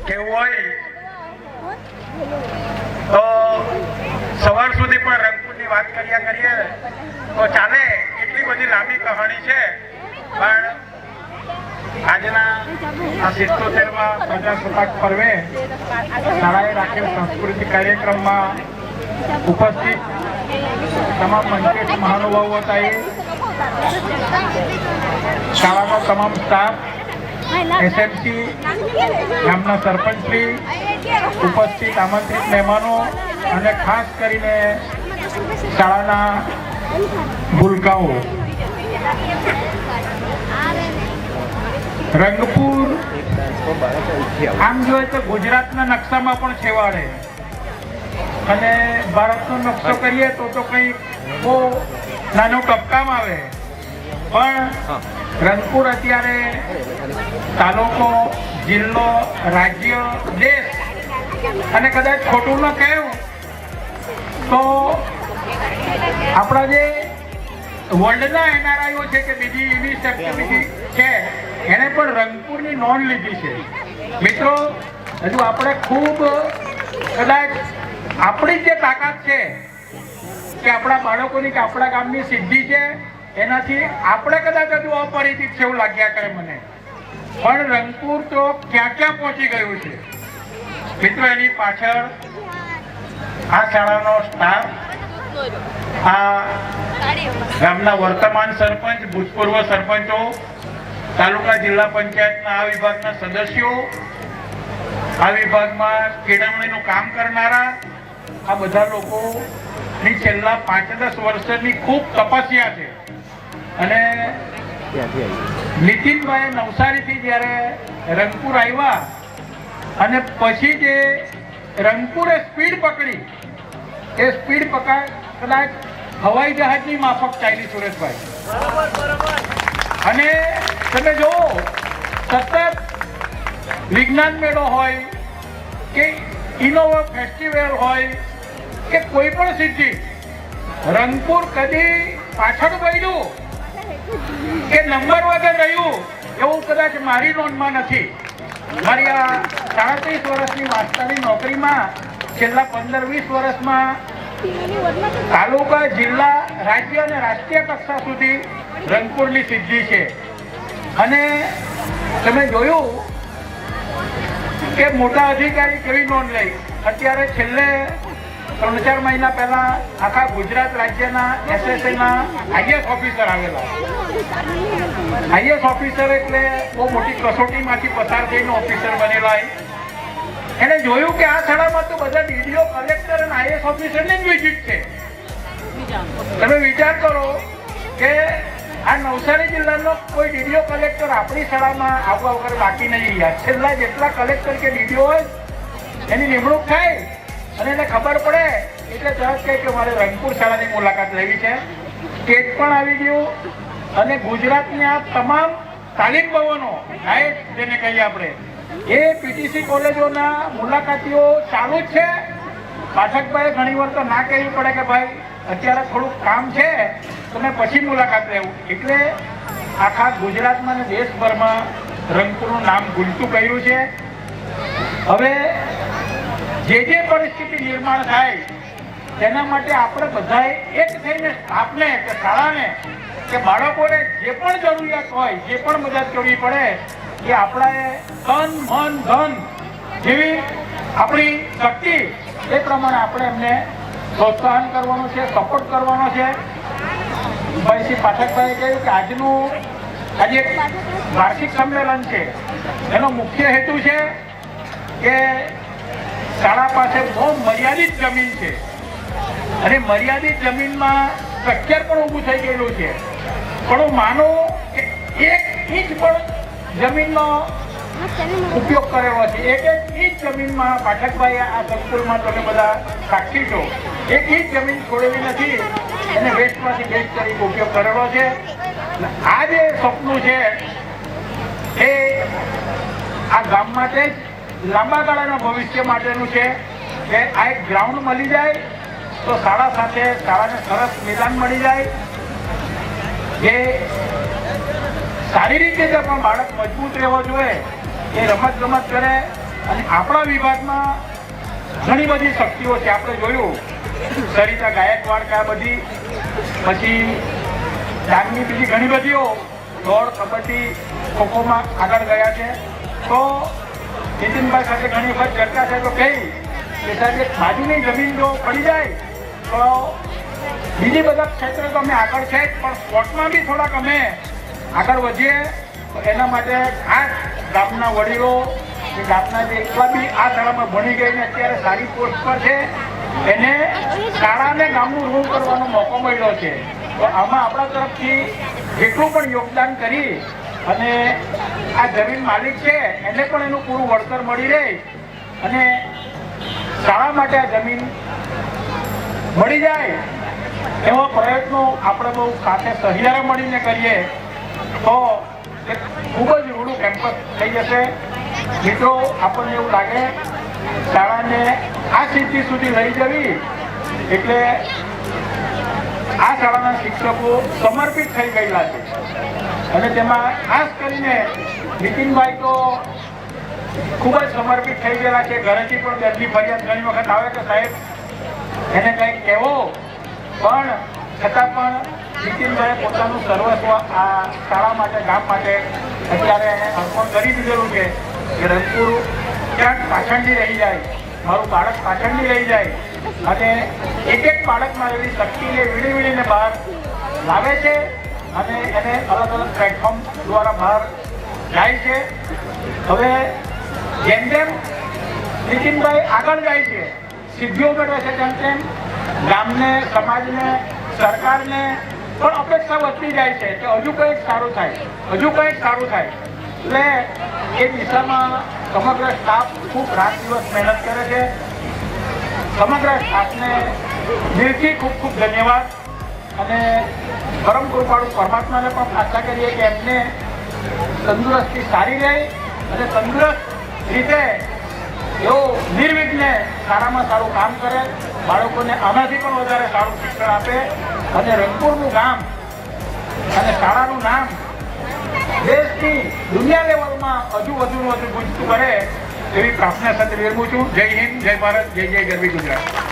કેવું હોય તો સવાર સુધી પણ રંગપુરની વાત કરીએ તો ચાલે, એટલી બધી લાંબી કહાણી છે. પણ આજના આ 77મા પ્રજાસત્તાક પર્વે શાળાએ રાખેલ સાંસ્કૃતિક કાર્યક્રમમાં ઉપસ્થિત તમામ મંચસ્થ મહાનુભાવો હતા, શાળાનો તમામ સ્ટાફ, એસએમસી, ગામના સરપંચશ્રી, ઉપસ્થિત આમંત્રિત મહેમાનો અને ખાસ કરીને શાળાના ભૂલકાઓ. રંગપુર આમ જોઈએ તો ગુજરાતના નકશામાં પણ છેવાડે, અને ભારતનો નકશો કરીએ તો કંઈ બહુ નાનું ટપકામ આવે. પણ રંગપુર અત્યારે તાલુકો, જિલ્લો, રાજ્ય, દેશ અને કદાચ ખોટું ન કહ્યું તો આપણા જે વર્લ્ડના એનઆરઆઈઓ છે કે બીજી એવી એક્ટિવિટી છે એને પણ રંગપુરની નોંધ લીધી છે. મિત્રો, હજુ આપણે ખૂબ કદાચ આપણી જે તાકાત છે કે આપણા બાળકોની કે આપણા ગામની સિદ્ધિ છે એનાથી આપણે કદાચ હજુ અપરિચિત છે એવું લાગ્યા કરે મને. પણ રંગપુર તો ક્યાં ક્યાં પહોંચી ગયું છે. મિત્રો, એની પાછળ આ શાળાનો સ્ટાફ, આ ગામના વર્તમાન સરપંચ, ભૂતપૂર્વ સરપંચો, તાલુકા જિલ્લા પંચાયતના આ વિભાગના સદસ્યો, આ વિભાગમાં કેળવણીનું કામ કરનારા આ બધા લોકોની છેલ્લા 5-10 વર્ષની ખૂબ તપસ્યા છે. અને નીતિનભાઈ નવસારીથી જ્યારે રંગપુર આવ્યા અને પછી જે રંગપુરે સ્પીડ પકડી, એ સ્પીડ કદાચ હવાઈ જહાજની માફક ચાલી, સુરેશભાઈ. અને તમે જુઓ, સતત વિજ્ઞાન મેળો હોય કે ઇનોવા ફેસ્ટિવલ હોય કે કોઈ પણ સિદ્ધિ, રંગપુર કદી પાછળ પડ્યું કે નંબર વગર રહ્યું એવું કદાચ મારી નોંધમાં નથી. મારી આ 37 વર્ષની માસ્ટરની નોકરીમાં છેલ્લા 15-20 વર્ષમાં તાલુકા, જિલ્લા, રાજ્ય અને રાષ્ટ્રીય કક્ષા સુધી રંગપુરની સિદ્ધિ છે. અને તમે જોયું કે મોટા અધિકારી કેવી નોંધ લઈ. અત્યારે છેલ્લે 3-4 મહિના પહેલા આખા ગુજરાત રાજ્યના એસએસએના આઈએસ ઓફિસર આવેલા. આઈએસ ઓફિસર એટલે બહુ મોટી કસોટીમાંથી પસાર થઈને ઓફિસર બનેલા. એને જોયું કે આ શાળામાં તો બધા ડીડીઓ, કલેક્ટર અને આઈએસ ઓફિસરની જ વિઝિટ છે. તમે વિચાર કરો કે આ નવસારી જિલ્લાનો કોઈ ડીડીઓ, કલેક્ટર આપણી શાળામાં આવવા વગર બાકી નહીં. છેલ્લા જેટલા કલેક્ટર કે ડીડીઓ હોય એની નિમણૂક થાય અને એને ખબર પડે એટલે તરત કહે કે મારે રંગપુર શાળાની મુલાકાત લેવી છે. સ્ટેટ પણ આવી ગયું અને ગુજરાતની આ તમામ તાલીમ ભવનો, જેને કહીએ આપણે, એ પીટીસી કોલેજોના મુલાકાતીઓ ચાલુ જ છે. પાઠકભાઈ ઘણી વાર તો ના કહેવી પડે કે ભાઈ અત્યારે થોડુંક કામ છે, તમે પછી મુલાકાત લેવું. એટલે આખા ગુજરાતમાં અને દેશભરમાં રંગપુરનું નામ ગુંજતું કર્યું છે. હવે જે પરિસ્થિતિ નિર્માણ થાય તેના માટે આપણે બધાએ એક થઈને સ્ટાફને કે શાળાને કે બાળકોને જે પણ જરૂરિયાત હોય, જે પણ મદદ કરવી પડે એ આપણાએ તન, મન, ધન જેવી આપણી શક્તિ એ પ્રમાણે આપણે એમને પ્રોત્સાહન કરવાનું છે, સપોર્ટ કરવાનો છે. ભાઈ શ્રી પાઠકભાઈએ કહ્યું કે આજે વાર્ષિક સંમેલન છે, એનો મુખ્ય હેતુ છે કે શાળા પાસે બહુ મર્યાદિત જમીન છે અને મર્યાદિત જમીનમાં સ્ટ્રક્ચર પણ ઊભું થઈ ગયેલું છે. પણ હું માનું કે 1 ઇંચ પણ જમીનનો ઉપયોગ કરેલો છે. 1 ઇંચ જમીનમાં પાઠકભાઈ આ સંકુલમાં તમે બધા સાક્ષી છો, 1 ઇંચ જમીન છોડેલી નથી. એને વેસ્ટમાંથી બેસ્ટ તરીકે ઉપયોગ કરેલો છે. આ જે સપનું છે એ આ ગામ માટે જ લાંબા ગાળાના ભવિષ્ય માટેનું છે કે આ એક ગ્રાઉન્ડ મળી જાય તો શાળા સાથે શાળાને સરસ મેદાન મળી જાય. જે શારીરિક રીતે પણ બાળક મજબૂત રહેવો જોઈએ, એ રમત ગમત કરે, અને આપણા વિભાગમાં ઘણી બધી શક્તિઓ છે. આપણે જોયું સરિતા ગાયકવાડ કે આ બધી, પછી ડાંગની બીજી ઘણી બધીઓ દોડ, કબડ્ડી, ખોખોમાં આગળ ગયા છે. તો નીતિનભાઈ સાથે ઘણી વખત ચર્ચા છે તો કહી કે સાહેબ એક બાજુની જમીન જો પડી જાય તો બીજી બધા ક્ષેત્રે તો અમે આગળ છે જ, પણ સ્પોર્ટમાં બી થોડાક અમે આગળ વધીએ. એના માટે ખાસ ગામના વડીલો કે ગામના જે એકલા બી આ શાળામાં ભણી ગઈને અત્યારે સારી પોસ્ટ પર છે એને શાળાને ગામનું ઋણ કરવાનો મોકો મળ્યો છે. તો આમાં આપણા તરફથી જેટલું પણ યોગદાન કરી અને આ જમીન માલિક છે એને પણ એનું પૂરું વળતર મળી રહે અને શાળા માટે આ જમીન મળી જાય એવા પ્રયત્નો આપણે બહુ સાથે સહિયારે મળીને કરીએ તો એક ખૂબ જ રૂડું કેમ્પસ થઈ જશે. મિત્રો, આપણને એવું લાગે શાળાને આ સિદ્ધિ સુધી લઈ જવી એટલે આ શાળાના શિક્ષકો સમર્પિત થઈ ગયેલા છે અને તેમાં ખાસ કરીને નીતિનભાઈ તો ખૂબ જ સમર્પિત થઈ ગયેલા છે. ઘરેથી પણ દર્દી ફરિયાદ ઘણી વખત આવે કે સાહેબ એને કંઈક કહેવો, પણ છતાં પણ નીતિનભાઈએ પોતાનું સર્વસ્વ આ શાળા માટે, ગામ માટે અત્યારે એને અર્પણ કરી દીધેલું છે કે રંગપુર ક્યાંક પાછળની રહી જાય, મારું બાળક પાછળની રહી જાય અને એક એક બાળકમાં રહેલી શક્તિને વીણીને બહાર લાવે છે અને એને અલગ અલગ પ્લેટફોર્મ દ્વારા બહાર જાય છે. હવે જેમ જેમ નીતિનભાઈ આગળ જાય છે, સિદ્ધિઓ મેળવે છે, તેમ તેમ ગામને, સમાજને, સરકારને પણ અપેક્ષા વધતી જાય છે કે હજુ કંઈક સારું થાય, હજુ કંઈક સારું થાય. એટલે એ દિશામાં સમગ્ર સ્ટાફ ખૂબ રાત દિવસ મહેનત કરે છે. સમગ્ર સ્ટાફને દિલથી ખૂબ ખૂબ ધન્યવાદ અને પરમ કૃપાળુ પરમાત્માને પણ પ્રાર્થના કરીએ કે એમને તંદુરસ્તી સારી રહે અને તંદુરસ્ત રીતે એવો નિર્વિઘ્ને સારામાં સારું કામ કરે, બાળકોને આનાથી પણ વધારે સારું શિક્ષણ આપે અને રંગપુરનું ગામ અને શાળાનું નામ દેશની દુનિયા લેવલમાં હજુ વધુ ગુંજતું કરે એવી પ્રાર્થના સાથે વિરમું છું. જય હિન્દ, જય ભારત, જય જય ગરવી ગુજરાત.